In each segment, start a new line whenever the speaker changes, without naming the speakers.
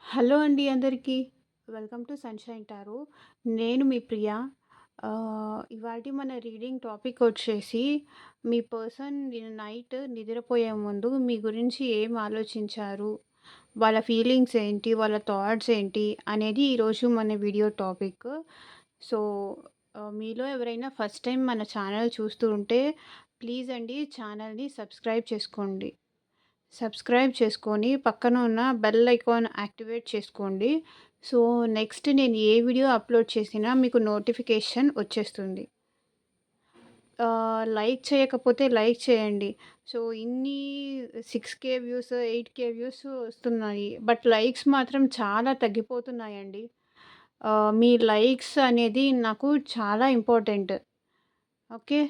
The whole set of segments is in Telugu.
హలో అండి అందరికీ. Welcome to sunshine tarot. నేను మీ ప్రియ. ఇవాల్టి మన రీడింగ్ టాపిక్ వచ్చేసి మీ పర్సన్ నిన్న నైట్ నిద్రపోయే ముందు మీ గురించి ఏం ఆలోచించారు? వాళ్ళ ఫీలింగ్స్ ఏంటి? వాళ్ళ థాట్స్ ఏంటి? అనేది ఈరోజు మన వీడియో టాపిక్. సో, మీలో ఎవరైనా ఫస్ట్ టైం మన ఛానల్ చూస్తూ ఉంటే ప్లీజ్ అండి ఛానల్‌ని సబ్స్క్రైబ్ చేసుకోండి. సబ్స్క్రైబ్ చేసుకొని పక్కన ఉన్న బెల్ ఐకాన్ యాక్టివేట్ చేసుకోండి. సో, నెక్స్ట్ నేను ఏ వీడియో అప్లోడ్ చేసినా మీకు నోటిఫికేషన్ వచ్చేస్తుంది. లైక్ చేయకపోతే లైక్ చేయండి. సో, ఇన్ని 6,000 వ్యూస్, 8,000 వ్యూస్ వస్తున్నాయి. బట్ లైక్స్ మాత్రం చాలా తగ్గిపోతున్నాయండి. మీ లైక్స్ అనేది నాకు చాలా ఇంపార్టెంట్. ఓకే.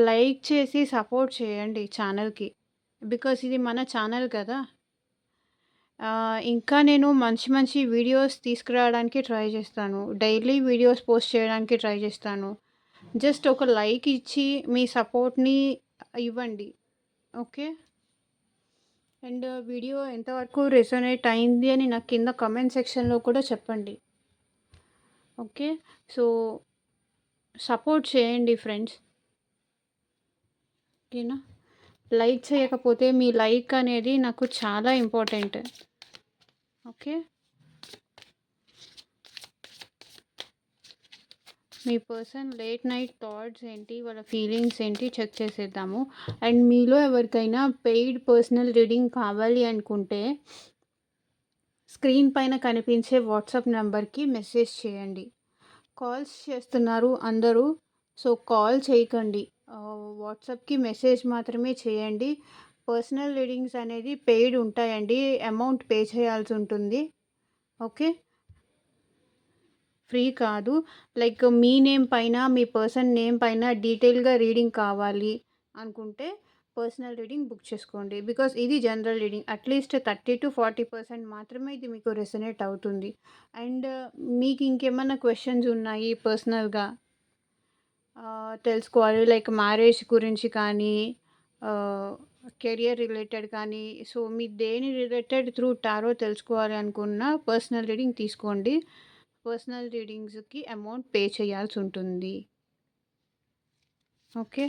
లైక్ చేసి సపోర్ట్ చేయండి ఛానల్‌కి. బికాస్ ఇది మన ఛానల్ కదా! ఇంకా నేను మంచి మంచి వీడియోస్ తీసుకురావడానికి ట్రై చేస్తాను. డైలీ వీడియోస్ పోస్ట్ చేయడానికి ట్రై చేస్తాను. జస్ట్ ఒక లైక్ ఇచ్చి మీ సపోర్ట్‌ని ఇవ్వండి. ఓకే. అండ్ వీడియో ఎంతవరకు రెసొనేట్ అయింది అని నాకు కింద కామెంట్ సెక్షన్‌లో కూడా చెప్పండి. ఓకే. సో, సపోర్ట్ చేయండి ఫ్రెండ్స్. ఓకేనా? లైక్ చేయకపోతే మీ లైక్ అనేది నాకు చాలా ఇంపార్టెంట్. ఓకే. మీ పర్సన్ లేట్ నైట్ థాట్స్ ఏంటి? వాళ్ళ ఫీలింగ్స్ ఏంటి? చెక్ చేసేద్దాము. అండ్ మీలో ఎవరికైనా పెయిడ్ పర్సనల్ రీడింగ్ కావాలి అనుకుంటే స్క్రీన్ పైన కనిపించే వాట్సాప్ నంబర్‌కి మెసేజ్ చేయండి. కాల్స్ చేస్తున్నారు అందరూ. సో, కాల్ చేయకండి. వాట్సాప్‌కి మెసేజ్ మాత్రమే చేయండి. పర్సనల్ రీడింగ్స్ అనేది పెయిడ్ ఉంటాయండి. అమౌంట్ పే చేయాల్సి ఉంటుంది. ఓకే. ఫ్రీ కాదు. లైక్ మీ నేమ్ పైన, మీ పర్సన్ నేమ్ పైన డీటెయిల్‌గా రీడింగ్ కావాలి అనుకుంటే పర్సనల్ రీడింగ్ బుక్ చేసుకోండి. బికాజ్ ఇది జనరల్ రీడింగ్. అట్‌లీస్ట్ 30-40% మాత్రమే ఇది మీకు రెసొనేట్ అవుతుంది. అండ్ మీకు ఇంకేమన్నా క్వెషన్స్ ఉన్నాయి పర్సనల్‌గా తెలుసుకోవాలి. లైక్ మ్యారేజ్ గురించి కానీ, కెరియర్ రిలేటెడ్ కానీ, సో, మీరు దేని రిలేటెడ్ త్రూ టారో తెలుసుకోవాలి అనుకున్న పర్సనల్ రీడింగ్ తీసుకోండి. పర్సనల్ రీడింగ్స్‌కి అమౌంట్ పే చేయాల్సి ఉంటుంది. ఓకే.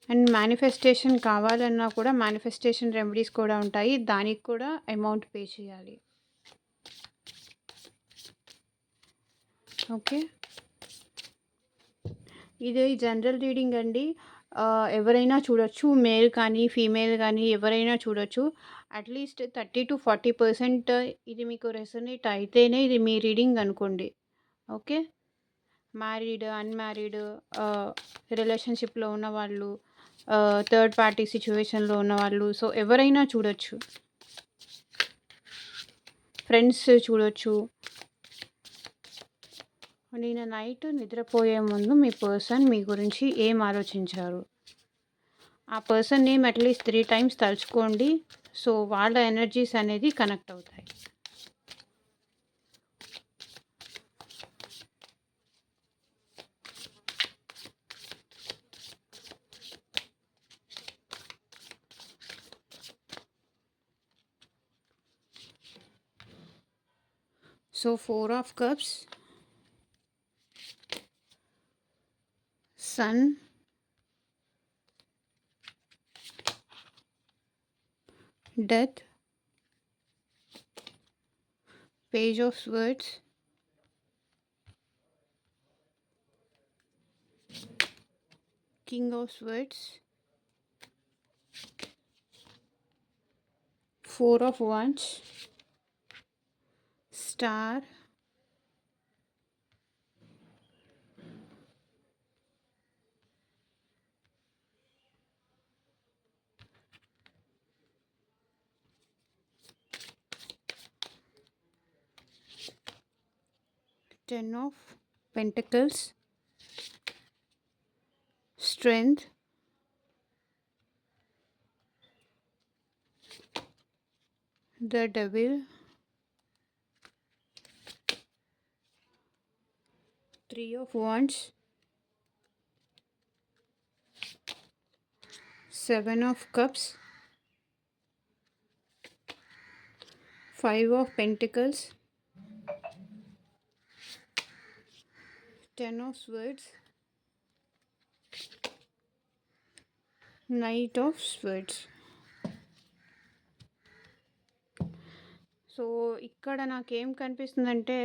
అండ్ మేనిఫెస్టేషన్ కావాలన్నా కూడా మేనిఫెస్టేషన్ రెమెడీస్ కూడా ఉంటాయి. దానికి కూడా అమౌంట్ పే చేయాలి. ఓకే. ఇది జనరల్ రీడింగ్ అండి. ఎవరైనా చూడొచ్చు. మేల్ కానీ, ఫీమేల్ కానీ ఎవరైనా చూడొచ్చు. అట్‌లీస్ట్ 30-40% ఇది మీకు రెసొనేట్ అయితేనే ఇది మీ రీడింగ్ అనుకోండి. ఓకే. మ్యారీడ్, అన్‌మ్యారీడ్, రిలేషన్‌షిప్‌లో ఉన్నవాళ్ళు, థర్డ్ పార్టీ సిట్యుయేషన్‌లో ఉన్నవాళ్ళు, సో, ఎవరైనా చూడొచ్చు. ఫ్రెండ్స్ చూడొచ్చు. నిన్న నైట్ నిద్రపోయే ముందు మీ పర్సన్ మీ గురించి ఏం ఆలోచించారు? ఆ పర్సన్ నేమ్ అట్‌లీస్ట్ 3 టైమ్స్ తలుచుకోండి. సో, వాళ్ళ ఎనర్జీస్ అనేది కనెక్ట్ అవుతాయి. So, 4 of cups, sun, death, page of swords, king of swords, 4 of wands, star, 10 of pentacles, strength, the devil, 3 of wands, 7 of cups, 5 of Pentacles, 10 of Swords, Knight of Swords. So, ఇక్కడ నాకేం కనిపిస్తుందంటే,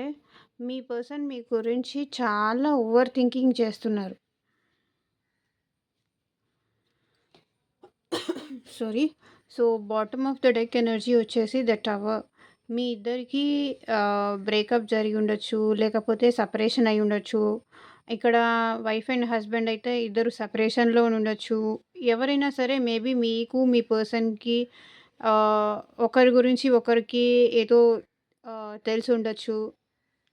మీ పర్సన్ మీ గురించి చాలా ఓవర్ థింకింగ్ చేస్తున్నారు. Sorry. So, bottom of the deck energy వచ్చేసి ద టవర్. మీ ఇద్దరికీ బ్రేకప్ జరిగి ఉండొచ్చు, లేకపోతే సెపరేషన్ అయి ఉండొచ్చు. ఇక్కడ వైఫ్ అండ్ హస్బెండ్ అయితే ఇద్దరు సెపరేషన్‌లో ఉండొచ్చు. ఎవరైనా సరే మేబీ మీకు, మీ పర్సన్‌కి ఒకరి గురించి ఒకరికి ఏదో తెలిసి ఉండొచ్చు.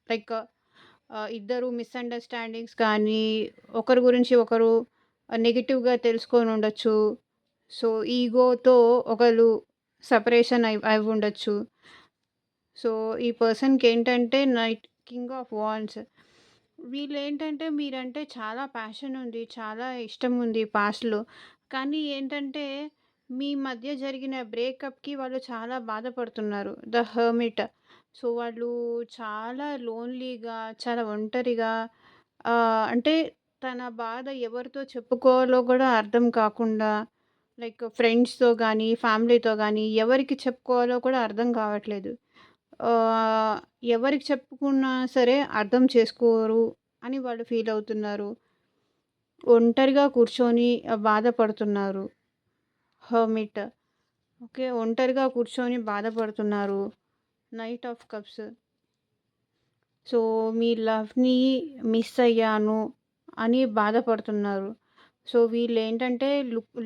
లైక్ ఇద్దరు మిస్‌అండర్‌స్టాండింగ్స్ కానీ, ఒకరి గురించి ఒకరు నెగెటివ్‌గా తెలుసుకొని ఉండొచ్చు. సో, ఈగోతో ఒకళ్ళు సెపరేషన్ అయి ఉండొచ్చు. సో, ఈ పర్సన్‌కేంటంటే నైట్ కింగ్ ఆఫ్ వాండ్స్. వీళ్ళేంటంటే మీరంటే చాలా ప్యాషన్ ఉంది. చాలా ఇష్టం ఉంది పాస్ట్‌లో. కానీ ఏంటంటే మీ మధ్య జరిగిన బ్రేకప్‌కి వాళ్ళు చాలా బాధపడుతున్నారు. The hermit. సో, వాళ్ళు చాలా లోన్‌లీగా, చాలా ఒంటరిగా అంటే తన బాధ ఎవరితో చెప్పుకోవాలో కూడా అర్థం కాకుండా లైక్ ఫ్రెండ్స్‌తో గానీ, ఫ్యామిలీతో గానీ ఎవరికి చెప్పుకోవాలో కూడా అర్థం కావట్లేదు. ఆహ్, ఎవరికి చెప్పుకున్నా సరే అర్థం చేసుకోరు అని వాళ్ళు ఫీల్ అవుతున్నారు. ఒంటరిగా కూర్చొని బాధపడుతున్నారు. హెర్మిట్. ఓకే. ఒంటరిగా కూర్చొని బాధపడుతున్నారు. Knight of cups. సో, మీ లవ్‌ని మిస్ అయ్యాను అని బాధపడుతున్నారు. సో, వీళ్ళేంటంటే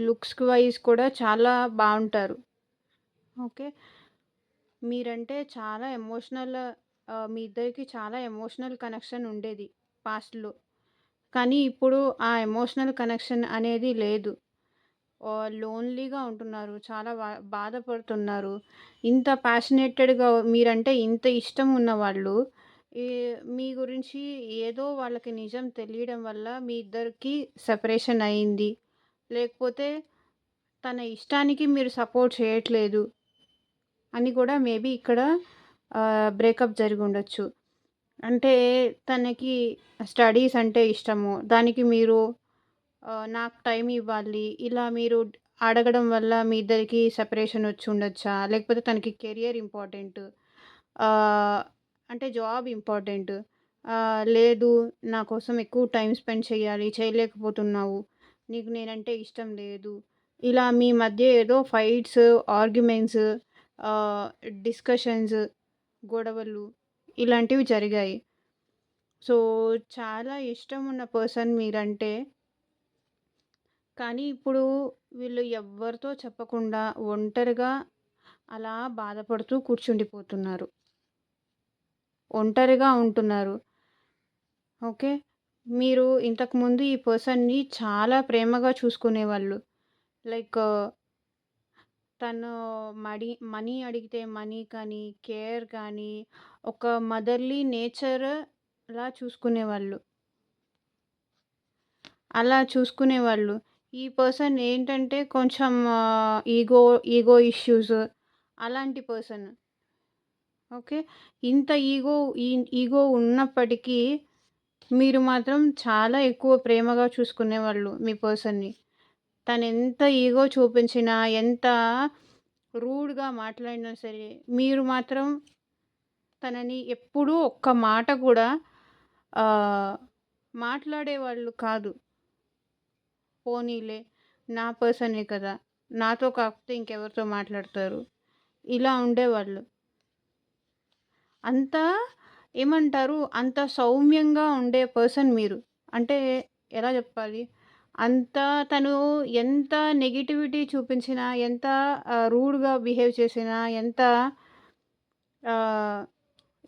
లుక్స్ వైస్ కూడా చాలా బావుంటారు. ఓకే. మీరంటే చాలా ఎమోషనల్ మీ ఇద్దరికి చాలా ఎమోషనల్ కనెక్షన్ ఉండేది పాస్ట్‌లో. కానీ ఇప్పుడు ఆ ఎమోషనల్ కనెక్షన్ అనేది లేదు. లోన్‌లీగా ఉంటున్నారు. చాలా బాధపడుతున్నారు. ఇంత ప్యాషనేటెడ్‌గా మీరంటే ఇంత ఇష్టం ఉన్నవాళ్ళు ఈ మీ గురించి ఏదో వాళ్ళకి నిజం తెలియడం వల్ల మీ ఇద్దరికి సెపరేషన్ అయింది. లేకపోతే తన ఇష్టానికి మీరు సపోర్ట్ చేయట్లేదు అని కూడా మేబీ ఇక్కడ బ్రేకప్ జరిగుండొచ్చు. అంటే తనకి స్టడీస్ అంటే ఇష్టము. దానికి మీరు నాకు టైం ఇవ్వాలి. ఇలా మీరు అడగడం వల్ల మీ ఇద్దరికి సెపరేషన్ వచ్చి ఉండొచ్చా? లేకపోతే తనకి కెరియర్ ఇంపార్టెంట్. ఆహ్, అంటే జాబ్ ఇంపార్టెంట్. లేదు నా కోసం ఎక్కువ టైం స్పెండ్ చేయాలి. చేయలేకపోతున్నావు. నీకు నేనంటే ఇష్టం లేదు. ఇలా మీ మధ్య ఏదో ఫైట్స్, ఆర్గ్యుమెంట్స్, ఆహ్, డిస్కషన్స్, గొడవలు ఇలాంటివి జరిగాయి. సో, చాలా ఇష్టం ఉన్న పర్సన్ మీరంటే. కానీ ఇప్పుడు వీళ్ళు ఎవ్వరితో చెప్పకుండా ఒంటరిగా అలా బాధపడుతూ కూర్చుండిపోతున్నారు. ఒంటరిగా ఉంటున్నారు. ఓకే. మీరు ఇంతకుముందు ఈ పర్సన్‌ని చాలా ప్రేమగా చూసుకునేవాళ్ళు. లైక్ తను మనీ అడిగితే మనీ కానీ, కేర్ కానీ, ఒక మదర్‌లీ నేచర్‌లా చూసుకునేవాళ్ళు. అలా చూసుకునేవాళ్ళు. ఈ పర్సన్ ఏంటంటే కొంచెం ఈగో ఇష్యూస్ అలాంటి పర్సన్. ఓకే. ఇంత ఈ ఈగో ఉన్నప్పటికీ మీరు మాత్రం చాలా ఎక్కువ ప్రేమగా చూసుకునేవాళ్ళు మీ పర్సన్‌ని. తనెంత ఈగో చూపించినా, ఎంత రూడ్‌గా మాట్లాడినా సరే, మీరు మాత్రం తనని ఎప్పుడూ ఒక్క మాట కూడా ఆహ్, మాట్లాడేవాళ్ళు కాదు. పోనీలే నా పర్సనే కదా! నాతో కాకపోతే ఇంకెవరితో మాట్లాడతారు. ఇలా ఉండేవాళ్ళు. అంత ఏమంటారు? అంత సౌమ్యంగా ఉండే పర్సన్ మీరు. అంటే ఎలా చెప్పాలి? అంత తను ఎంత నెగటివిటీ చూపించినా, ఎంత రూడ్‌గా బిహేవ్ చేసినా, ఎంత ఆహ్,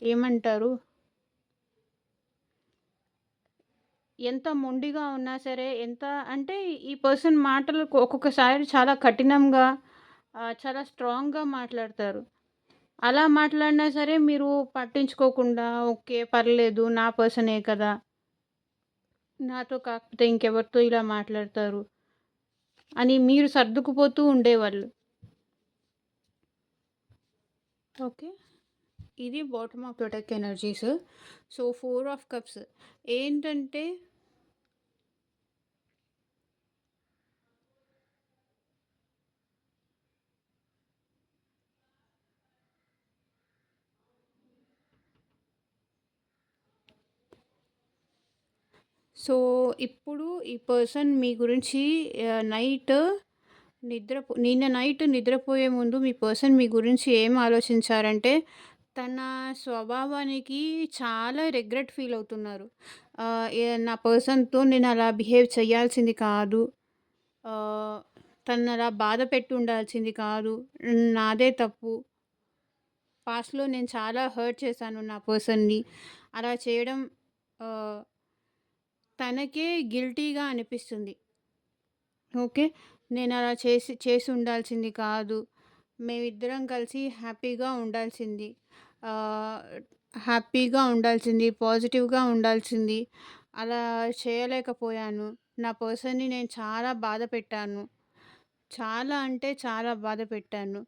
ఏమంటారు? ఎంత మొండిగా ఉన్నా సరే, ఎంత అంటే ఈ పర్సన్ మాటలు ఒక్కొక్కసారి చాలా కఠినంగా చాలా స్ట్రాంగ్‌గా మాట్లాడతారు. అలా మాట్లాడినా సరే మీరు పట్టించుకోకుండా ఓకే. పర్లేదు నా పర్సనే కదా! నాతో కాకపోతే ఇంకెవరితో ఇలా మాట్లాడతారు అని మీరు సర్దుకుపోతూ ఉండేవాళ్ళు. ఓకే. ఇది bottom of the deck energies. So, 4 of cups ఏంటంటే సో, ఇప్పుడు ఈ పర్సన్ మీ గురించి నైట్ నిన్న నైట్ నిద్రపోయే ముందు మీ పర్సన్ మీ గురించి ఏం ఆలోచించారంటే, తన స్వభావానికి చాలా రిగ్రెట్ ఫీల్ అవుతున్నారు. నా పర్సన్‌తో నేను అలా బిహేవ్ చేయాల్సింది కాదు. ఆహ్, తననలా బాధ పెట్టి ఉండాల్సింది కాదు. నాదే తప్పు. పాస్ట్‌లో నేను చాలా హర్ట్ చేశాను నా పర్సన్‌ని. అలా చేయడం ఆహ్, తనకే గిల్టీగా అనిపిస్తుంది. ఓకే. నేనలా చేసి ఉండాల్సింది కాదు. మేమిద్దరం కలిసి హ్యాపీగా ఉండాల్సింది. ఆహ్, హ్యాపీగా ఉండాల్సింది, పాజిటివ్‌గా ఉండాల్సింది. అలా చేయలేకపోయాను. నా పర్సన్‌ని నేను చాలా బాధ పెట్టాను. చాలా అంటే చాలా బాధ పెట్టాను.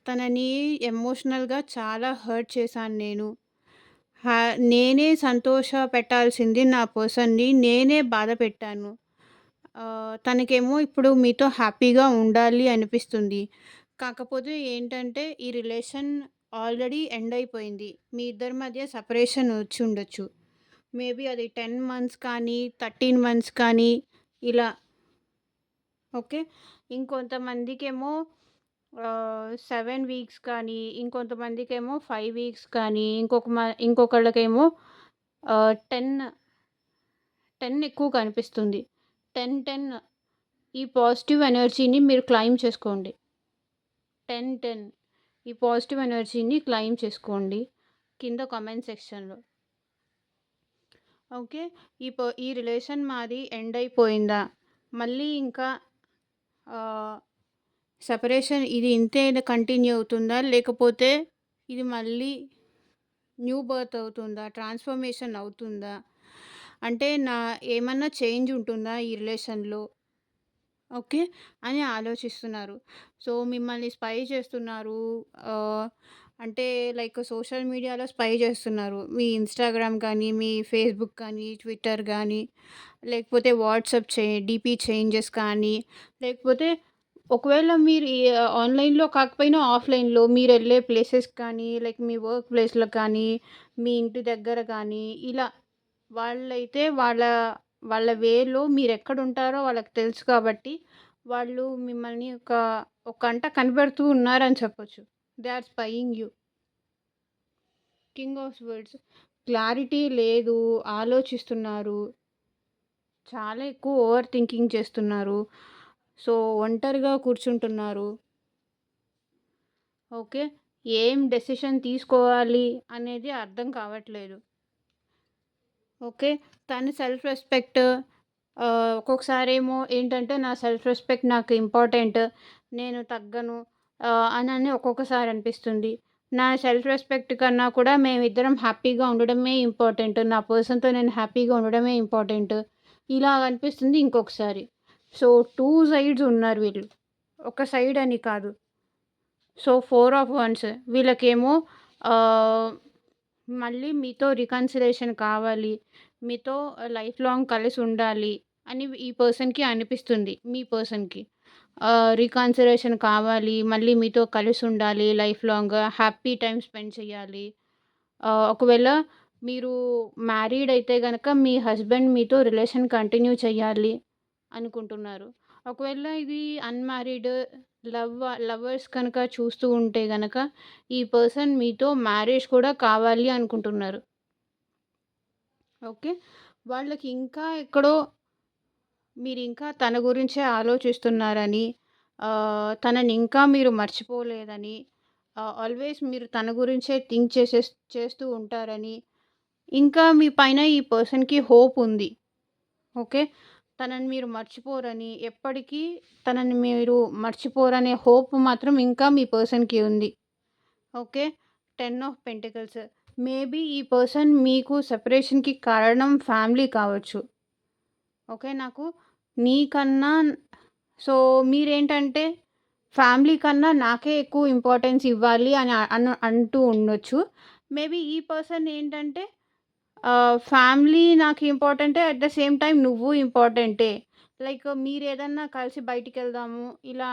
తనని ఎమోషనల్‌గా చాలా హర్ట్ చేశాను నేను. హ్యా నేనే సంతోష పెట్టాల్సింది నా పర్సన్‌ని నేనే బాధ పెట్టాను. తనకేమో ఇప్పుడు మీతో హ్యాపీగా ఉండాలి అనిపిస్తుంది. కాకపోతే ఏంటంటే ఈ రిలేషన్ ఆల్రెడీ ఎండ్ అయిపోయింది. మీ ఇద్దరి మధ్య సెపరేషన్ వచ్చుండొచ్చు. మేబీ అది 10 మంత్స్ కానీ, 13 మంత్స్ కానీ ఇలా. ఓకే. ఇంకొంతమందికేమో 7 వీక్స్ కానీ, ఇంకొంతమందికేమో 5 వీక్స్ కానీ, ఇంకొకళ్ళకేమో 10, 10 ఎక్కువ కనిపిస్తుంది. 10, 10 ఈ పాజిటివ్ ఎనర్జీని మీరు క్లెయిమ్ చేసుకోండి. 10, 10 ఈ పాజిటివ్ ఎనర్జీని క్లెయిమ్ చేసుకోండి కింద కామెంట్ సెక్షన్‌లో. ఓకే. ఈ రిలేషన్ మాది ఎండ్ అయిపోయిందా? మళ్ళీ ఇంకా ఆహ్, సెపరేషన్ ఇది ఇంతే కంటిన్యూ అవుతుందా? లేకపోతే ఇది మళ్ళీ న్యూ బర్త్ అవుతుందా? ట్రాన్స్‌ఫర్మేషన్ అవుతుందా? అంటే ఏమన్నా చేంజ్ ఉంటుందా ఈ రిలేషన్‌లో? ఓకే. అని ఆలోచిస్తున్నారు. సో, మిమ్మల్ని స్పై చేస్తున్నారు. ఆహ్, అంటే లైక్ సోషల్ మీడియాలో స్పై చేస్తున్నారు. మీ ఇన్‌స్టాగ్రామ్ కానీ, మీ ఫేస్‌బుక్ కానీ, ట్విట్టర్ గానీ, లేకపోతే వాట్సాప్ డీపీ చేంజెస్ కానీ, లేకపోతే ఒకవేళ మీరు ఆన్‌లైన్‌లో కాకపోయినా ఆఫ్‌లైన్‌లో మీరెళ్ళే ప్లేసెస్ కానీ, లైక్ మీ వర్క్ ప్లేస్‌లో కానీ, మీ ఇంటి దగ్గర కానీ, ఇలా వాళ్ళైతే వాళ్ళ వేలో మీరెక్కడుంటారో వాళ్ళకి తెలుసు కాబట్టి, వాళ్ళు మిమ్మల్ని ఒక కంట కనిపెడుతూ ఉన్నారని చెప్పొచ్చు. They are spying you. King of swords clarity లేదు, ఆలోచిస్తున్నారు. చాలా ఎక్కువ ఓవర్ థింకింగ్ చేస్తున్నారు. సో, ఒంటరిగా కూర్చుంటున్నారు. ఓకే. ఏం డెసిషన్ తీసుకోవాలి అనేది అర్థం కావట్లేదు. ఓకే. తన సెల్ఫ్ రెస్పెక్ట్ ఒక్కొక్కసారేమో ఏంటంటే, నా సెల్ఫ్ రెస్పెక్ట్ నాకు ఇంపార్టెంట్. నేను తగ్గను అనని ఒక్కొక్కసారి అనిపిస్తుంది. నా సెల్ఫ్ రెస్పెక్ట్ కన్నా కూడా మేమిద్దరం హ్యాపీగా ఉండడమే ఇంపార్టెంట్. నా పర్సన్‌తో నేను హ్యాపీగా ఉండడమే ఇంపార్టెంట్. ఇలా అనిపిస్తుంది ఇంకొకసారి. సో, 2 సైడ్స్ ఉన్నారు వీళ్ళు. ఒక సైడ్ అని కాదు. సో, 4 ఆఫ్ వన్స్ వీళ్ళకేమో ఆహ్, మళ్ళీ మీతో రికన్సిలేషన్ కావాలి. మీతో లైఫ్ లాంగ్ కలిసుండాలి అని ఈ పర్సన్‌కి అనిపిస్తుంది. మీ పర్సన్‌కి. రికన్సిలేషన్ కావాలి. మళ్ళీ మీతో కలిసుండాలి life long. Happy time spend చేయాలి. ఒకవేళ మీరు మ్యారీడ్ అయితే గనక మీ హస్బెండ్ మీతో రిలేషన్ కంటిన్యూ చేయాలి అనుకుంటున్నారు. ఒకవేళ ఇది అన్‌మ్యారీడ్ లవర్స్ కనుక చూస్తూ ఉంటే గనక ఈ పర్సన్ మీతో మ్యారేజ్ కూడా కావాలి అనుకుంటున్నారు. ఓకే. వాళ్ళకి ఇంకా ఎక్కడో మీరింకా తన గురించే ఆలోచిస్తున్నారని, తనని ఇంకా మీరు మర్చిపోలేదని, ఆల్వేస్ మీరు తన గురించే థింక్ చేస్తూ ఉంటారని, ఇంకా మీ పైన ఈ పర్సన్‌కి హోప్ ఉంది. ఓకే. తనని మీరు మర్చిపోరని, ఎప్పటికీ తనని మీరు మర్చిపోరనే హోప్ మాత్రం ఇంకా మీ పర్సన్‌కి ఉంది. ఓకే. 10 ఆఫ్ పెంటికల్స్ మేబీ ఈ పర్సన్ మీకు సెపరేషన్‌కి కారణం ఫ్యామిలీ కావచ్చు. ఓకే. నీకన్నా సో, మీరేంటంటే ఫ్యామిలీ కన్నా నాకే ఎక్కువ ఇంపార్టెన్స్ ఇవ్వాలి అని అంటూ ఉండొచ్చు. మేబీ ఈ పర్సన్ ఏంటంటే ఫ్యామిలీ నాకు ఇంపార్టెంటే. అట్ ద సేమ్ టైమ్ నువ్వు ఇంపార్టెంటే. లైక్ మీరేదన్నా కలిసి బయటికెళ్దాము, ఇలా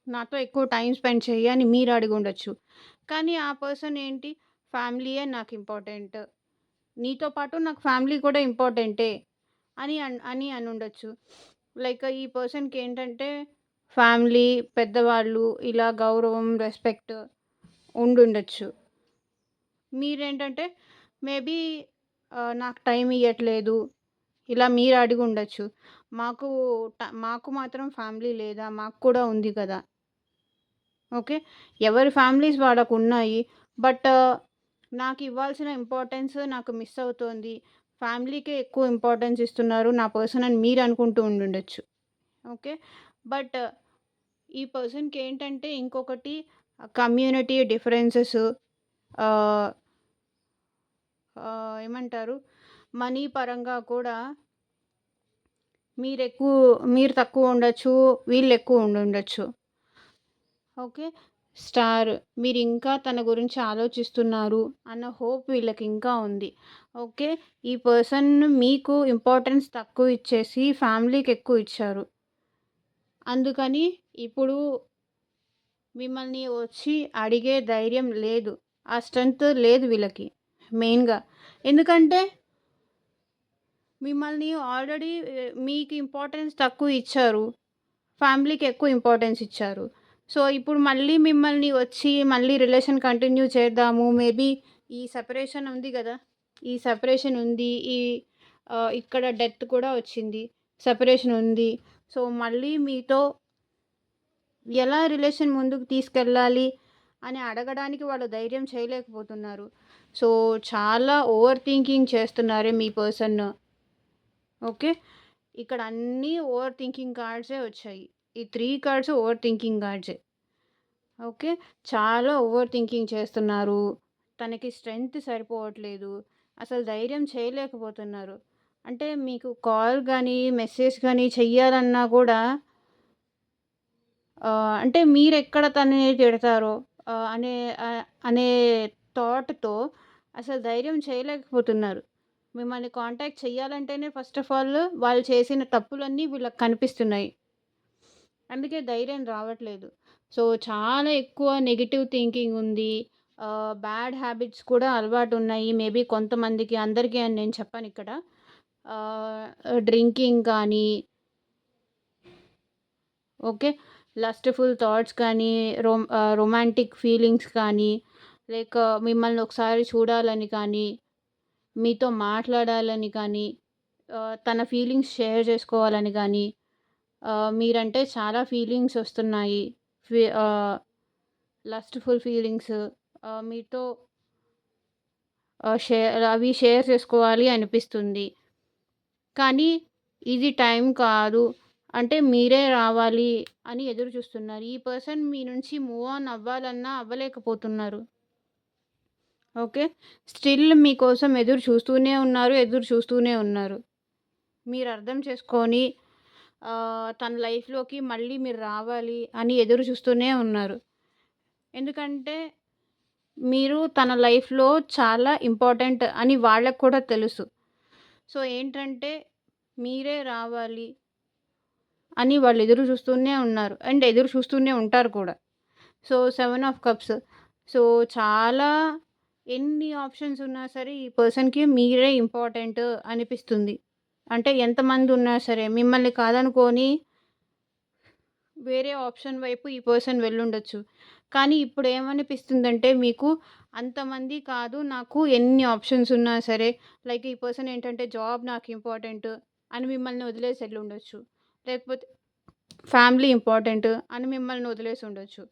నాతో ఎక్కువ టైమ్ స్పెండ్ చెయ్యి అని మీరు అడిగుండొచ్చు. కానీ ఆ పర్సన్ ఏంటి, ఫ్యామిలీయే నాకు ఇంపార్టెంట్. నీతో పాటు నాకు ఫ్యామిలీ కూడా ఇంపార్టెంటే అని అనుండొచ్చు. లైక్ ఈ పర్సన్‌కేంటంటే ఫ్యామిలీ, పెద్దవాళ్ళు ఇలా గౌరవం, రెస్పెక్ట్ ఉండుండొచ్చు. మీరేంటంటే మేబీ నాకు టైం ఇయ్యట్లేదు. ఇలా మీరు అడిగుండొచ్చు. మాకు మాకు మాత్రం ఫ్యామిలీ లేదా? మాకు కూడా ఉంది కదా! ఓకే. ఎవరి ఫ్యామిలీస్ వాళ్ళకున్నాయి. బట్ నాకివ్వాల్సిన ఇంపార్టెన్స్ నాకు మిస్ అవుతోంది. ఫ్యామిలీకే ఎక్కువ ఇంపార్టెన్స్ ఇస్తున్నారు నా పర్సన్ అని మీరనుకుంటూ ఉండుండొచ్చు. ఓకే. బట్ ఈ పర్సన్‌కేంటంటే ఇంకొకటి కమ్యూనిటీ డిఫరెన్సెస్ ఆహ్, ఏమంటారు? మనీ పరంగా కూడా మీరెక్కువ మీరు తక్కువుండొచ్చు. వీళ్ళెక్కువ ఉండుండొచ్చు. ఓకే. స్టార్. మీరింకా తన గురించి ఆలోచిస్తున్నారు అన్న హోప్ వీళ్ళకింకా ఉంది. ఓకే. ఈ పర్సన్ మీకు ఇంపార్టెన్స్ తక్కువ ఇచ్చేసి ఫ్యామిలీకెక్కువ ఇచ్చారు. అందుకని ఇప్పుడు మిమ్మల్ని వచ్చి అడిగే ధైర్యం లేదు. ఆ స్ట్రెంత్ లేదు వీళ్ళకి మెయిన్‌గా. ఎందుకంటే మిమ్మల్ని ఆల్రెడీ మీకు ఇంపార్టెన్స్ తక్కువ ఇచ్చారు. ఫ్యామిలీకి ఎక్కువ ఇంపార్టెన్స్ ఇచ్చారు. సో, ఇప్పుడు మళ్ళీ మిమ్మల్ని వచ్చి మళ్ళీ రిలేషన్ కంటిన్యూ చేద్దాము. మేబీ ఈ సెపరేషన్ ఉంది గదా! ఈ సెపరేషన్ ఉంది. ఇక్కడ డెత్ కూడా వచ్చింది. సెపరేషన్ ఉంది. సో, మళ్ళీ మీతో ఎలా రిలేషన్ ముందుకు తీసుకెళ్ళాలి అని అడగడానికి వాళ్ళు ధైర్యం చేయలేకపోతున్నారు. సో, చాలా ఓవర్ థింకింగ్ చేస్తున్నారే మీ పర్సన్. ఓకే. ఇక్కడ అన్నీ ఓవర్ థింకింగ్ కార్డ్సే వచ్చాయి. ఈ 3 కార్డ్స్ ఓవర్ థింకింగ్ కార్డ్సే. ఓకే. చాలా ఓవర్ థింకింగ్ చేస్తున్నారు. తనకి స్ట్రెంత్ సరిపోవట్లేదు. అసలు ధైర్యం చేయలేకపోతున్నారు. అంటే మీకు కాల్ గానీ, మెసేజ్ గానీ చెయ్యాలన్నా గూడా అంటే మీరెక్కడ తనని తిడతారో అనే అనే థాట్‌తో అసలు ధైర్యం చేయలేకపోతున్నారు. మిమ్మల్ని కాంటాక్ట్ చేయాలంటేనే ఫస్ట్ ఆఫ్ ఆల్ వాళ్ళు చేసిన తప్పులన్నీ వీళ్ళకి కనిపిస్తున్నాయి. అందుకే ధైర్యం రావట్లేదు. సో, చాలా ఎక్కువ నెగెటివ్ థింకింగ్ ఉంది. బ్యాడ్ హ్యాబిట్స్ కూడా అలవాటున్నాయి. మేబీ కొంతమందికి, అందరికీ అని నేను చెప్పనిక్కడ. డ్రింకింగ్ కానీ, ఓకే. లస్ట్‌ఫుల్ థాట్స్ కానీ, రొమాంటిక్ ఫీలింగ్స్ కానీ, లైక్ మిమ్మల్ని ఒకసారి చూడాలని కానీ, మీతో మాట్లాడాలని కానీ, తన ఫీలింగ్స్ షేర్ చేసుకోవాలని గానీ, మీరంటే చాలా ఫీలింగ్స్ ఒస్తున్నాయి. ఫి ఆహ్, లస్ట్‌ఫుల్ ఫీలింగ్స్ మీతో అవి షేర్ చేసుకోవాలి అనిపిస్తుంది. కానీ ఇది టైం కాదు. అంటే మీరే రావాలి అని ఎదురు చూస్తున్నారు. ఈ పర్సన్ మీ నుంచి మూవ్ ఆన్ అవ్వాలన్నా అవ్వలేకపోతున్నారు. ఓకే. స్టిల్ మీకోసం ఎదురు చూస్తూనే ఉన్నారు. ఎదురు చూస్తూనే ఉన్నారు. మీరు అర్థం చేసుకొని తన లైఫ్‌లోకి మళ్ళీ మీరు రావాలి అని ఎదురు చూస్తూనే ఉన్నారు. ఎందుకంటే మీరు తన లైఫ్‌లో చాలా ఇంపార్టెంట్ అని వాళ్ళకి కూడా తెలుసు. సో, ఏంటంటే మీరే రావాలి అని వాళ్ళు ఎదురు చూస్తూనే ఉన్నారు. అండ్ ఎదురు చూస్తూనే ఉంటారు కూడా. So, 7 of cups. సో, చాలా ఎన్ని ఆప్షన్స్ ఉన్నా సరే ఈ పర్సన్‌కి మీరే ఇంపార్టెంట్ అనిపిస్తుంది. అంటే ఎంతమంది ఉన్నా సరే మిమ్మల్ని కాదనుకోని వేరే ఆప్షన్ వైపు ఈ పర్సన్ వెళ్ళుండొచ్చు. కానీ ఇప్పుడేమనిపిస్తుందంటే మీకు అంతమంది కాదు, నాకు ఎన్ని ఆప్షన్స్ ఉన్నా సరే, లైక్ ఈ పర్సన్ ఏంటంటే జాబ్ నాకు ఇంపార్టెంట్ అని మిమ్మల్ని వదిలేసి ఎళ్ళుండొచ్చు. లేకపోతే ఫ్యామిలీ ఇంపార్టెంట్ అని మిమ్మల్ని వదిలేసి ఉండొచ్చు.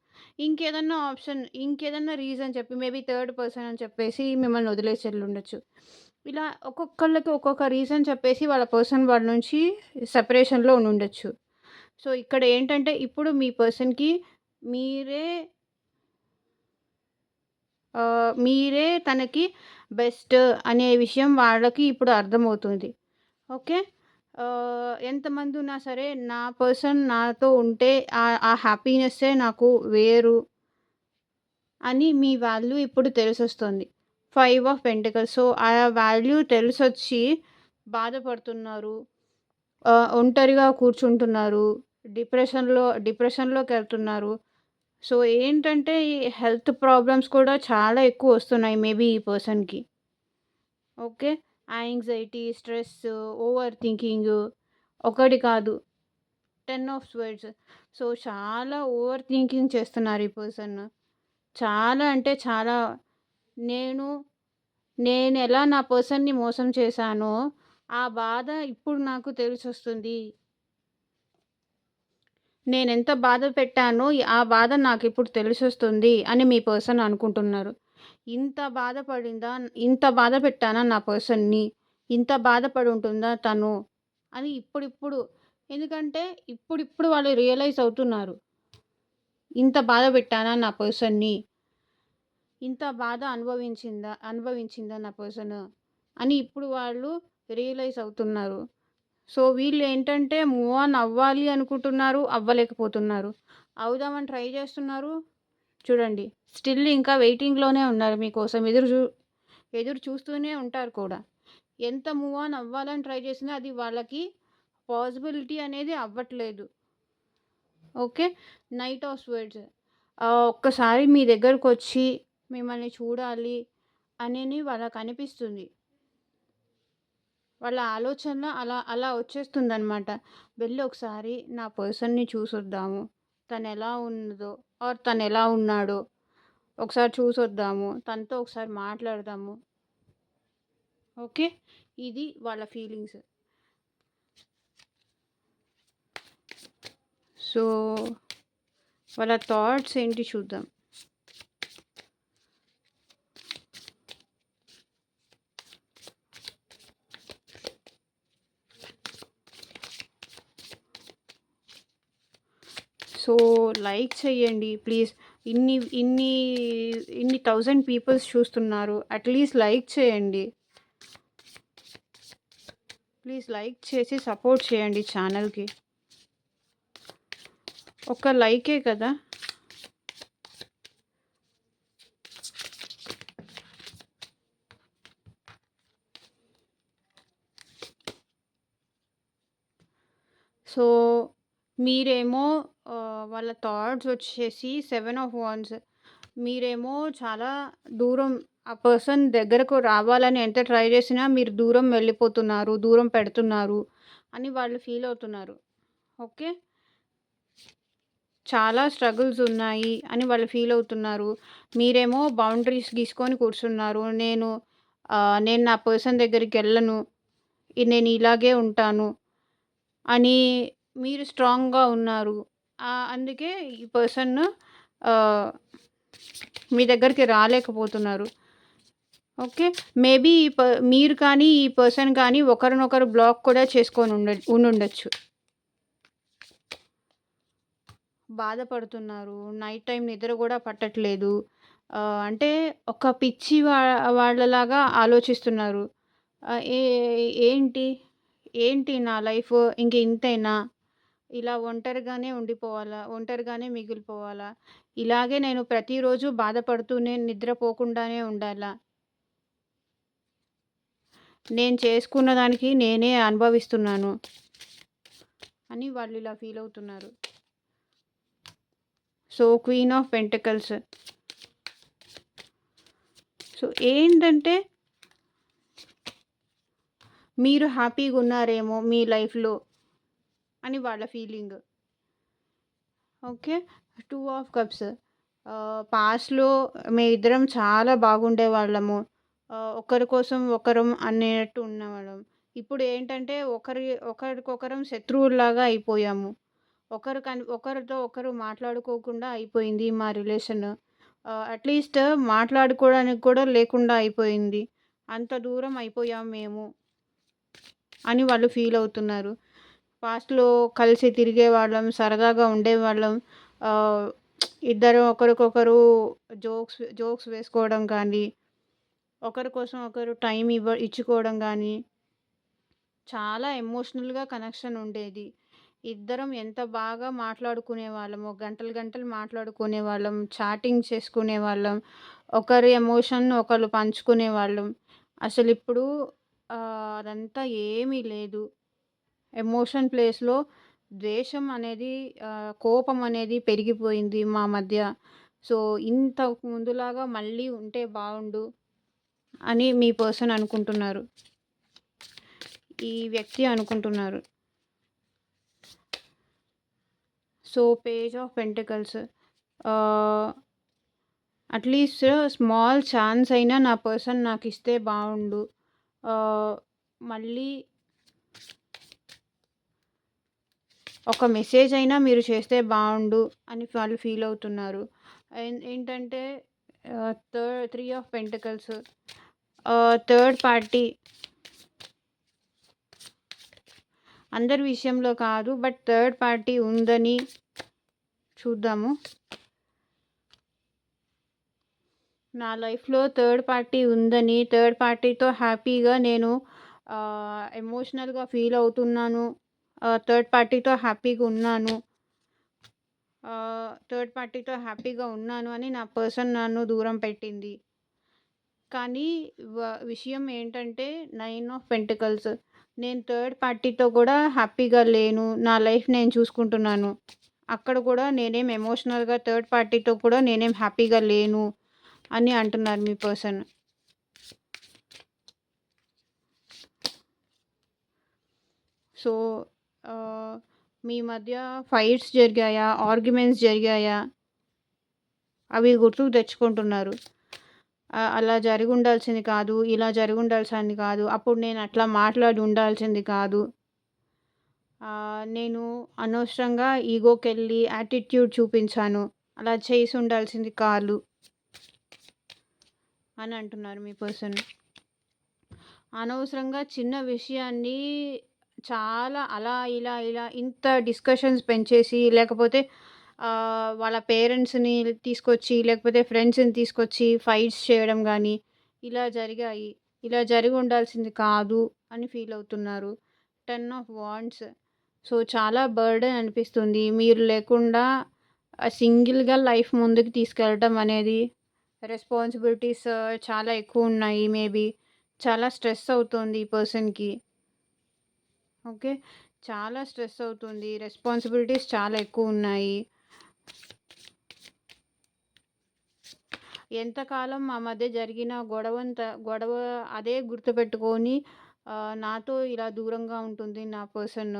ఇంకేదన్నా రీజన్ చెప్పి మేబీ థర్డ్ పర్సన్ అని చెప్పేసి మిమ్మల్ని వదిలేసి ఎళ్ళుండొచ్చు. ఇలా ఒక్కొక్కళ్ళకి ఒక్కొక్క రీజన్ చెప్పేసి వాళ్ళ పర్సన్ వాళ్ళ నుంచి సెపరేషన్‌లో ఉండుండొచ్చు. సో, ఇక్కడ ఏంటంటే ఇప్పుడు మీ పర్సన్‌కి మీరే మీరే తనకి బెస్ట్ అనే విషయం వాళ్ళకి ఇప్పుడు అర్థమవుతుంది. ఓకే. ఎంతమందున్నా సరే నా పర్సన్ నాతో ఉంటే ఆ హ్యాపీనెస్సే నాకు వేరు అని మీ వాల్యూ ఇప్పుడు తెలిసొస్తుంది. 5 ఆఫ్ పెంటికల్స్. సో, ఆ వాల్యూ తెలిసొచ్చి బాధపడుతున్నారు. ఒంటరిగా కూర్చుంటున్నారు. డిప్రెషన్‌లోకెళ్తున్నారు. సో, ఏంటంటే ఈ హెల్త్ ప్రాబ్లమ్స్ కూడా చాలా ఎక్కువొస్తున్నాయి మేబీ ఈ పర్సన్‌కి. Okay. Anxiety, stress, over thinking ఒకటి కాదు 10 ఆఫ్ స్వర్డ్స్. సో, చాలా ఓవర్ థింకింగ్ చేస్తున్నారు ఈ పర్సన్. చాలా అంటే చాలా నేను నేనెలా నా పర్సన్‌ని మోసం చేశానో, ఆ బాధ ఇప్పుడు నాకు తెలిసొస్తుంది. నేనెంత బాధ పెట్టానో ఆ బాధ నాకిప్పుడు తెలిసొస్తుంది అని మీ పర్సన్ అనుకుంటున్నారు. ఇంత బాధపడిందా? ఇంత బాధ పెట్టానా నా పర్సన్‌ని? ఇంత బాధపడుంటుందా తను? అని ఇప్పుడిప్పుడు ఎందుకంటే ఇప్పుడిప్పుడు వాళ్ళు రియలైజ్ అవుతున్నారు. ఇంత బాధ పెట్టానా నా పర్సన్‌ని? ఇంత బాధ అనుభవించిందా నా పర్సన్? అని ఇప్పుడు వాళ్ళు రియలైజ్ అవుతున్నారు. సో, వీళ్ళేంటంటే మూవ్ ఆన్ అవ్వాలి అనుకుంటున్నారు. అవ్వలేకపోతున్నారు. అవుదామని ట్రై చేస్తున్నారు. చూడండి స్టిల్ ఇంకా వెయిటింగ్‌లోనే ఉన్నారు మీకోసం. ఎదురు చూస్తూనే ఉంటారు కూడా. ఎంత మూవ్ ఆన్ అవ్వాలని ట్రై చేసినా అది వాళ్ళకి పాసిబిలిటీ అనేది అవ్వట్లేదు. ఓకే. Knight of swords. ఒక్కసారి మీ దగ్గరకొచ్చి మిమ్మల్ని చూడాలి అనని వాళ్ళకనిపిస్తుంది. వాళ్ళ ఆలోచన అలా అలా వచ్చేస్తుందనమాట. వెళ్లి ఒకసారి నా పర్సన్‌ని చూసొద్దాము. తనెలా ఉన్నదో తనెలా ఉన్నాడో ఒకసారి చూసొద్దాము. తనతో ఒకసారి మాట్లాడదాము. ఓకే. ఇది వాళ్ళ ఫీలింగ్స్. సో, వాళ్ళ థాట్స్ ఏంటి చూద్దాం. సో, లైక్ చేయండి ప్లీజ్. ఇన్ని ఇన్ని ఇన్ని 1000 పీపుల్స్ చూస్తున్నారు. అట్‌లీస్ట్ లైక్ చేయండి. ప్లీజ్ లైక్ చేసి సపోర్ట్ చేయండి ఛానల్‌కి. ఒక్క లైకే కదా! సో, మీరేమో వాళ్ళ థాట్స్ వచ్చేసి 7 ఆఫ్ వాండ్స్. మీరేమో చాలా దూరం ఆ పర్సన్ దగ్గరకు రావాలని ఎంత ట్రై చేసినా మీరు దూరం వెళ్ళిపోతున్నారు, దూరం పెడుతున్నారు అని వాళ్ళు ఫీల్ అవుతున్నారు. ఓకే. చాలా స్ట్రగుల్స్ ఉన్నాయి అని వాళ్ళు ఫీల్ అవుతున్నారు. మీరేమో బౌండరీస్ గీసుకొని కూర్చున్నారు. నేను నా పర్సన్ దగ్గరికెళ్ళను. నేను ఇలాగే ఉంటాను అని మీరు స్ట్రాంగ్‌గా ఉన్నారు. అందుకే ఈ పర్సన్ ఆహ్, మీ దగ్గరికి రాలేకపోతున్నారు. ఓకే. మేబీ మీరు కానీ, ఈ పర్సన్ కానీ ఒకరినొకరు బ్లాక్ కూడా చేసుకొని ఉండుండొచ్చు. బాధపడుతున్నారు. నైట్ టైమ్ నిద్ర గూడా పట్టట్లేదు. అంటే ఒక పిచ్చి వాళ్ళలాగా ఆలోచిస్తున్నారు. ఆహ్, ఏ ఏంటి? ఏంటి నా లైఫ్ ఇంక ఇంతేనా? ఇలా ఒంటరిగానే ఉండిపోవాలా? ఒంటరిగానే మిగిలిపోవాలా? ఇలాగే నేను ప్రతిరోజు బాధపడుతూనే నిద్రపోకుండానే ఉండాలా? నేను చేసుకున్న దానికి నేనే అనుభవిస్తున్నాను అని వాళ్ళు ఇలా ఫీల్ అవుతున్నారు. So, queen of pentacles. So, ఏంటంటే మీరు హ్యాపీగున్నారేమో మీ లైఫ్‌లో అని వాళ్ళ ఫీలింగ్. ఓకే. 2 of cups. పాస్ట్‌లో మేమిద్దరం చాలా బాగుండేవాళ్ళము. ఒకరి కోసం ఒకరం అనేట్టు ఉన్నవాళ్ళం. ఇప్పుడు ఏంటంటే ఒకరికొకరం శత్రువుల్లాగా అయిపోయాము. ఒకరితో ఒకరు మాట్లాడుకోకుండా అయిపోయింది మా రిలేషన్. అట్‌లీస్ట్ మాట్లాడుకోవడానికి కూడా లేకుండా అయిపోయింది. అంత దూరం అయిపోయాం మేము అని వాళ్ళు ఫీల్ అవుతున్నారు. పాస్ట్‌లో కలిసి తిరిగేవాళ్ళం, సరదాగా ఉండేవాళ్ళం. ఆహ్, ఇద్దరం ఒకరికొకరు జోక్స్ వేసుకోవడం గానీ, ఒకరి కోసం ఒకరు టైం ఇచ్చుకోవడం గానీ, చాలా ఎమోషనల్‌గా కనెక్షన్ ఉండేది. ఇద్దరం ఎంత బాగా మాట్లాడుకునేవాళ్ళమో, గంటలు గంటలు మాట్లాడుకునేవాళ్ళం, చాటింగ్ చేసుకునేవాళ్ళం. ఒకరి ఎమోషన్ ఒకళ్ళు పంచుకునేవాళ్ళం. అసలిప్పుడు అదంతా ఏమీ లేదు. ఎమోషన్ ప్లేస్‌లో ద్వేషం అనేది కోపం అనేది పెరిగిపోయింది మా మధ్య. సో, ఇంతకు ముందులాగా మళ్ళీ ఉంటే బావుండు అని మీ పర్సన్ అనుకుంటున్నారు. ఈ వ్యక్తి అనుకుంటున్నారు. సో, పేజ్ ఆఫ్ పెంటకల్స్ ఆహ్, అట్‌లీస్ట్ స్మాల్ ఛాన్స్ అయినా నా పర్సన్ నాకిస్తే బావుండు. ఆహ్, మళ్ళీ ఒక మెసేజ్ అయినా మీరు చేస్తే బావుండు అని వాళ్ళు ఫీల్ అవుతున్నారు. ఏంటంటే three of pentacles third party అందరి విషయంలో కాదు. బట్ థర్డ్ పార్టీ ఉందని చూద్దాము. నా లైఫ్‌లో థర్డ్ పార్టీ ఉందని, థర్డ్ పార్టీతో హ్యాపీగా నేను ఎమోషనల్‌గా ఫీల్ అవుతున్నాను. థర్డ్ పార్టీతో హ్యాపీగా ఉన్నాను. థర్డ్ పార్టీతో హ్యాపీగా ఉన్నాను అని నా పర్సన్ నన్ను దూరం పెట్టింది. కానీ విషయం ఏంటంటే 9 ఆఫ్ పెంటికల్స్ నేను థర్డ్ పార్టీతో కూడా హ్యాపీగా లేను. నా లైఫ్ నేను చూసుకుంటున్నాను. అక్కడ కూడా నేనేం ఎమోషనల్‌గా థర్డ్ పార్టీతో కూడా నేనేం హ్యాపీగా లేను అని అంటున్నారు మీ పర్సన్. సో, మీ మధ్య ఫైట్స్ జరిగాయా? ఆర్గ్యుమెంట్స్ జరిగాయా? అవి గుర్తుకు తెచ్చుకుంటున్నారు. అలా జరిగుండాల్సింది కాదు. ఇలా జరిగుండాల్సింది కాదు. అప్పుడు నేను అట్లా మాట్లాడి ఉండాల్సింది కాదు. నేను అనవసరంగా ఈగోకెళ్ళి యాటిట్యూడ్ చూపించాను. అలా చేసి ఉండాల్సింది కాదు అని అంటున్నారు మీ పర్సన్. అనవసరంగా చిన్న విషయాన్ని చాలా అలా, ఇలా ఇంత డిస్కషన్స్ పెంచేసి లేకపోతే వాళ్ళ పేరెంట్స్‌ని తీసుకొచ్చి, లేకపోతే ఫ్రెండ్స్‌ని తీసుకొచ్చి ఫైట్స్ చేయడం గానీ, ఇలా జరిగాయి. ఇలా జరిగుండాల్సింది కాదు అని ఫీల్ అవుతున్నారు. 10 ఆఫ్ వాండ్స్. సో, చాలా బర్డెన్ అనిపిస్తుంది. మీరు లేకుండా సింగిల్‌గా లైఫ్ ముందుకు తీసుకెళ్ళటం అనేది రెస్పాన్సిబిలిటీస్ చాలా ఎక్కువున్నాయి మేబీ. చాలా స్ట్రెస్ అవుతోంది ఈ పర్సన్‌కి. ఓకే. చాలా స్ట్రెస్ అవుతుంది. రెస్పాన్సిబిలిటీస్ చాలా ఎక్కువున్నాయి. ఎంతకాలం మా మధ్య జరిగిన గొడవ అదే గుర్తుపెట్టుకొని నాతో ఇలా దూరంగా ఉంటుంది నా పర్సన్.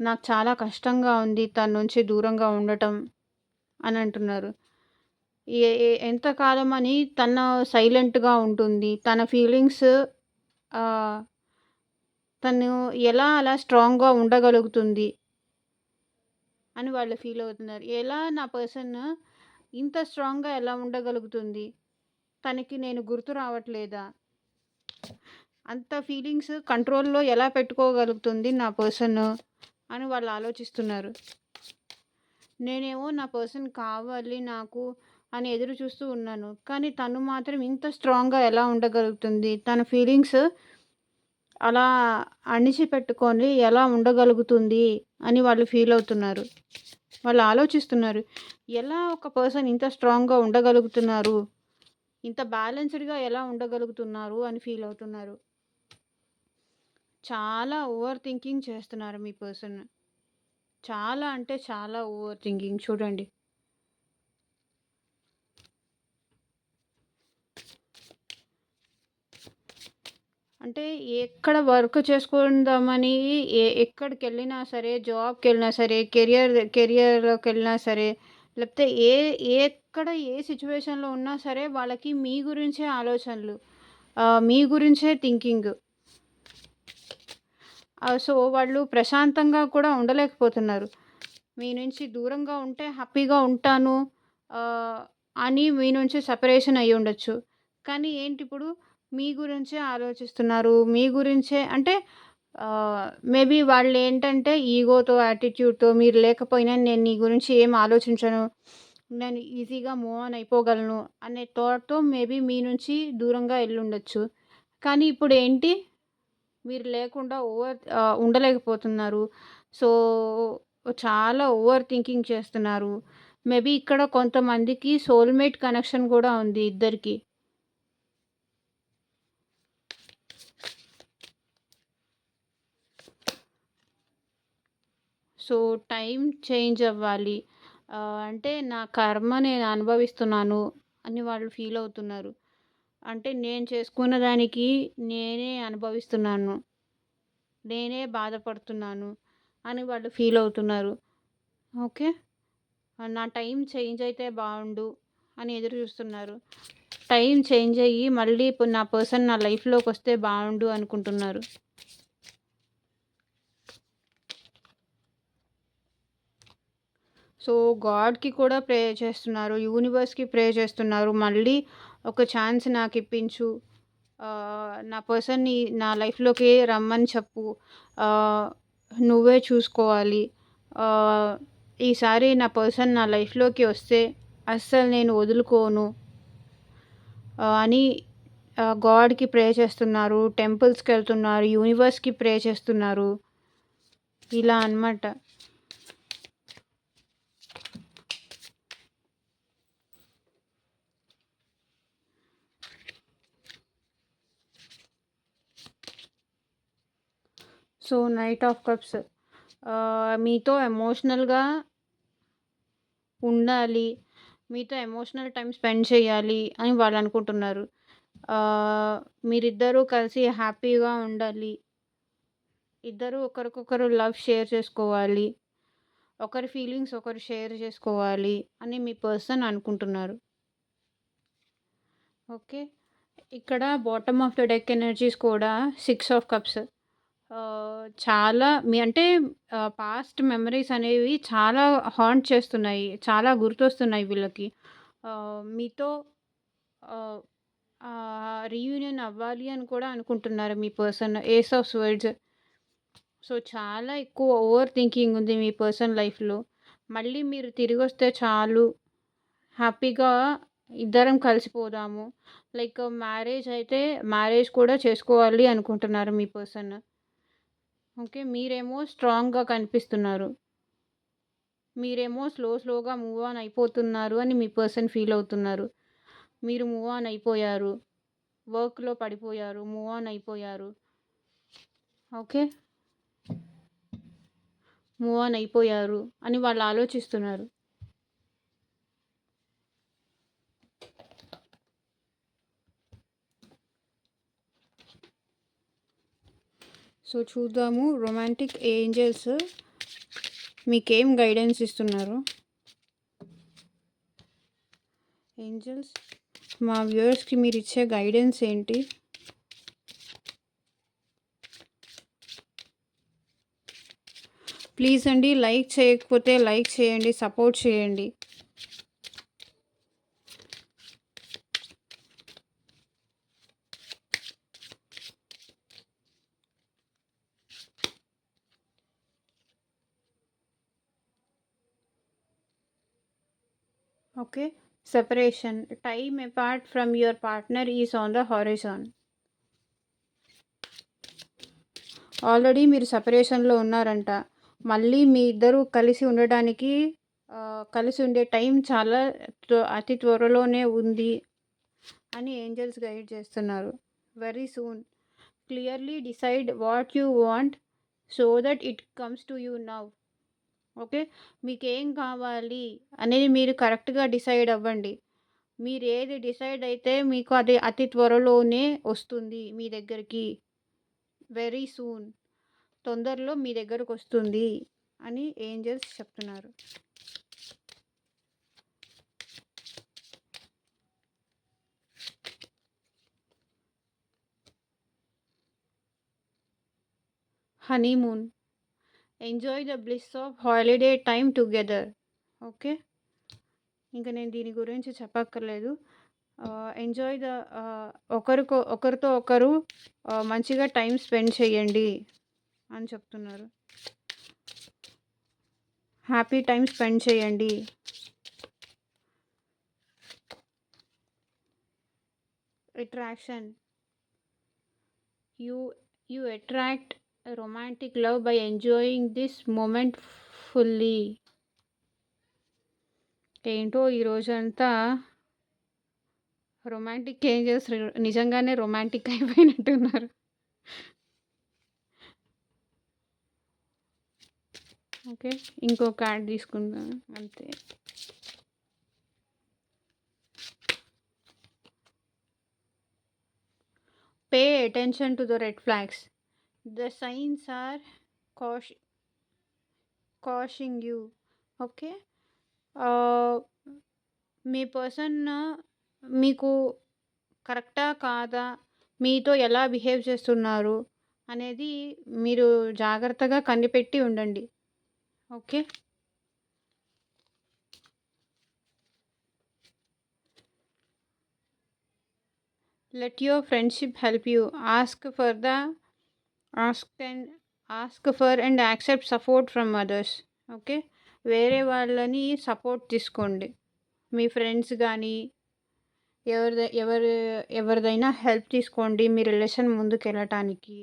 నాకు చాలా కష్టంగా ఉంది తన నుంచి దూరంగా ఉండటం అని అంటున్నారు. ఎ ఎ ఎంతకాలమని తను సైలెంట్‌గా ఉంటుంది. తన ఫీలింగ్స్ ఆహ్, తను ఎలా అలా స్ట్రాంగ్‌గా ఉండగలుగుతుంది అని వాళ్ళు ఫీల్ అవుతున్నారు. ఎలా నా పర్సన్ ఇంత స్ట్రాంగ్‌గా ఎలా ఉండగలుగుతుంది? తనకి నేను గుర్తు రావట్లేదా? అంత ఫీలింగ్స్ కంట్రోల్‌లో ఎలా పెట్టుకోగలుగుతుంది నా పర్సన్ అని వాళ్ళు ఆలోచిస్తున్నారు. నేనేమో నా పర్సన్ కావాలి నాకు అని ఎదురు చూస్తూ ఉన్నాను. కానీ తను మాత్రం ఇంత స్ట్రాంగ్‌గా ఎలా ఉండగలుగుతుంది? తన ఫీలింగ్స్ అలా అణిచిపెట్టుకొని ఎలా ఉండగలుగుతుంది అని వాళ్ళు ఫీల్ అవుతున్నారు. వాళ్ళు ఆలోచిస్తున్నారు. ఎలా ఒక పర్సన్ ఇంత స్ట్రాంగ్‌గా ఉండగలుగుతున్నారు? ఇంత బ్యాలెన్స్‌డ్‌గా ఎలా ఉండగలుగుతున్నారు అని ఫీల్ అవుతున్నారు. చాలా ఓవర్ థింకింగ్ చేస్తున్నారు మీ పర్సన్. చాలా అంటే చాలా ఓవర్ థింకింగ్ చూడండి. అంటే ఎక్కడ వర్క్ చేసుకుందామని ఎక్కడికెళ్ళినా సరే, జాబ్‌కెళ్ళినా సరే, కెరియర్‌లోకెళ్ళినా సరే, లేకపోతే ఎక్కడ ఏ సిట్యుయేషన్‌లో ఉన్నా సరే వాళ్ళకి మీ గురించే ఆలోచనలు. మీ గురించే థింకింగ్. సో, వాళ్ళు ప్రశాంతంగా కూడా ఉండలేకపోతున్నారు. మీ నుంచి దూరంగా ఉంటే హ్యాపీగా ఉంటాను ఆహ్, అని మీ నుంచి సెపరేషన్ అయ్యుండొచ్చు. కానీ ఏంటిప్పుడు మీ గురించే ఆలోచిస్తున్నారు. మీ గురించే అంటే మేబీ వాళ్ళేంటంటే ఈగోతో, యాటిట్యూడ్‌తో మీరు లేకపోయినా నేను నీ గురించి ఏం ఆలోచించను. నేను ఈజీగా మూవ్ ఆన్ అయిపోగలను అనే థాట్‌తో మేబీ మీ నుంచి దూరంగా ఎళ్ళుండొచ్చు. కానీ ఇప్పుడేంటి మీరు లేకుండా ఉండలేకపోతున్నారు. సో, చాలా ఓవర్ థింకింగ్ చేస్తున్నారు. మేబీ ఇక్కడ కొంతమందికి సోల్‌మేట్ కనెక్షన్ గూడా ఉంది ఇద్దరికి. సో, టైం చేంజ్ అవ్వాలి. అంటే నా కర్మ నేను అనుభవిస్తున్నాను అని వాళ్ళు ఫీల్ అవుతున్నారు. అంటే నేను చేసుకున్న దానికి నేనే అనుభవిస్తున్నాను. నేనే బాధపడుతున్నాను అని వాళ్ళు ఫీల్ అవుతున్నారు. ఓకే. నా టైం చేంజ్ అయితే బావుండు అని ఎదురు చూస్తున్నారు. టైం చేంజ్ అయ్యి మళ్ళీ ఇప్పుడు నా పర్సన్ నా లైఫ్‌లోకొస్తే బావుండు అనుకుంటున్నారు. సో, గాడ్‌కి కూడా ప్రే చేస్తున్నారు. యూనివర్స్‌కి ప్రే చేస్తున్నారు. మళ్ళీ ఒక ఛాన్స్ నాకిప్పించు. నా పర్సన్‌ని నా లైఫ్‌లోకి రమ్మని చెప్పు. ఆహ్, నువ్వే చూసుకోవాలి. ఆహ్, ఈసారి నా పర్సన్ నా లైఫ్‌లోకి వస్తే అస్సలు నేను వదులుకోను అని గాడ్‌కి ప్రే చేస్తున్నారు. టెంపుల్స్‌కెళ్తున్నారు. యూనివర్స్‌కి ప్రే చేస్తున్నారు. ఇలా అనమాట. సో, నైట్ ఆఫ్ కప్స్ మీతో ఎమోషనల్‌గా ఉండాలి. మీతో ఎమోషనల్ టైమ్ స్పెండ్ చేయాలి అని వాళ్ళనుకుంటున్నారు. ఆహ్, మీరిద్దరూ కలిసి హ్యాపీగా ఉండాలి. ఇద్దరూ ఒకరికొకరు లవ్ షేర్ చేసుకోవాలి. ఒకరి ఫీలింగ్స్ ఒకరు షేర్ చేసుకోవాలి అని మీ పర్సన్ అనుకుంటున్నారు. ఓకే. ఇక్కడ bottom of the deck energies కూడా 6 ఆఫ్ కప్స్. చాలా అంటే పాస్ట్ మెమరీస్ అనేవి చాలా హాంట్ చేస్తున్నాయి. చాలా గుర్తొస్తున్నాయి వీళ్ళకి. మీతో ఆహ్, రీయూనియన్ అవ్వాలి అని కూడా అనుకుంటున్నారు మీ person. Ace of swords. So, చాలా ఎక్కువ ఓవర్ థింకింగ్ ఉంది మీ పర్సన్ లైఫ్‌లో. మళ్ళీ మీరు తిరిగొస్తే చాలు. హ్యాపీగా ఇద్దరం కలిసిపోదాము. లైక్ మ్యారేజ్ అయితే మ్యారేజ్ కూడా చేసుకోవాలి అనుకుంటున్నారు మీ పర్సన్. ఓకే. మీరేమో స్ట్రాంగ్‌గా కనిపిస్తున్నారు. మీరేమో స్లోగా మూవ్ ఆన్ అయిపోతున్నారు అని మీ పర్సన్ ఫీల్ అవుతున్నారు. మీరు మూవ్ ఆన్ అయిపోయారు. వర్క్‌లో పడిపోయారు. మూవ్ ఆన్ అయిపోయారు. ఓకే. మూవ్ ఆన్ అయిపోయారు అని వాళ్ళు ఆలోచిస్తున్నారు. సో, చూద్దాము రొమాంటిక్ ఏంజెల్స్ మీకేం గైడెన్స్ ఇస్తున్నారు? ఏంజెల్స్ మా వ్యూయర్స్‌కి మీరిచ్చే గైడెన్స్ ఏంటి? ప్లీజ్ అండి లైక్ చేయకపోతే లైక్ చేయండి. సపోర్ట్ చేయండి. Okay. Separation. Time apart from your partner is on the Horizon. Already మీరు సెపరేషన్‌లో ఉన్నారంట. మళ్ళీ మీ ఇద్దరు కలిసి ఉండడానికి కలిసి ఉండే టైం చాలా అతి త్వరలోనే ఉంది అని ఏంజెల్స్ గైడ్ చేస్తున్నారు. Very soon. Clearly decide what you want so that it comes to you now. Okay. మీకేం కావాలి అనేది మీరు కరెక్ట్‌గా డిసైడ్ అవ్వండి. మీరేది డిసైడ్ అయితే మీకు అది అతి త్వరలోనే వస్తుంది మీ దగ్గరికి. Very soon. తొందరలో మీ దగ్గరకొస్తుంది అని ఏంజెల్స్ చెప్తున్నారు. Honeymoon. Enjoy the bliss of holiday time together. Okay. ఇంక నేను దీని గురించి చెప్పక్కర్లేదు. ఎంజాయ్ ద ఒకరితో ఒకరు మంచిగా టైమ్ స్పెండ్ చేయండి అని చెప్తున్నారు. హ్యాపీ టైమ్ స్పెండ్ చేయండి. Attraction. You you attract romantic love by enjoying this moment fully. ఏంటో ఈరోజంతా రొమాంటిక్ ఏం చేస్తారు, నిజంగానే రొమాంటిక్ అయిపోయినట్టున్నారు. ఓకే, ఇంకో కార్డ్ తీసుకుంటాను అంతే. Pay attention to the red flags. The signs are cautioning you. Okay, మీ పర్సన్ మీకు కరెక్టా కాదా, మీతో ఎలా బిహేవ్ చేస్తున్నారు అనేది మీరు జాగ్రత్తగా కనిపెట్టి ఉండండి. Okay, let your friendship help you. Ask for and accept support from others. Okay, వేరే వాళ్ళని సపోర్ట్ తీసుకోండి. మీ ఫ్రెండ్స్ కానీ ఎవరిదైనా హెల్ప్ తీసుకోండి మీ రిలేషన్ ముందుకు వెళ్ళటానికి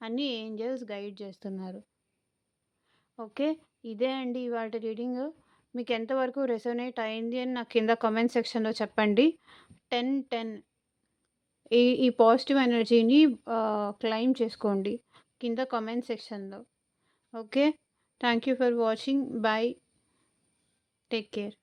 అని ఏంజల్స్ గైడ్ చేస్తున్నారు. ఓకే, ఇదే అండి ఇవాళ రీడింగ్. మీకు ఎంతవరకు రెసోనేట్ అయింది అని నాకు కింద కామెంట్ సెక్షన్లో చెప్పండి. 10-10 ఈ పాజిటివ్ ఎనర్జీని క్లైమ్ చేసుకోండి కింద కామెంట్ సెక్షన్లో. Okay, thank you for watching. Bye, take care.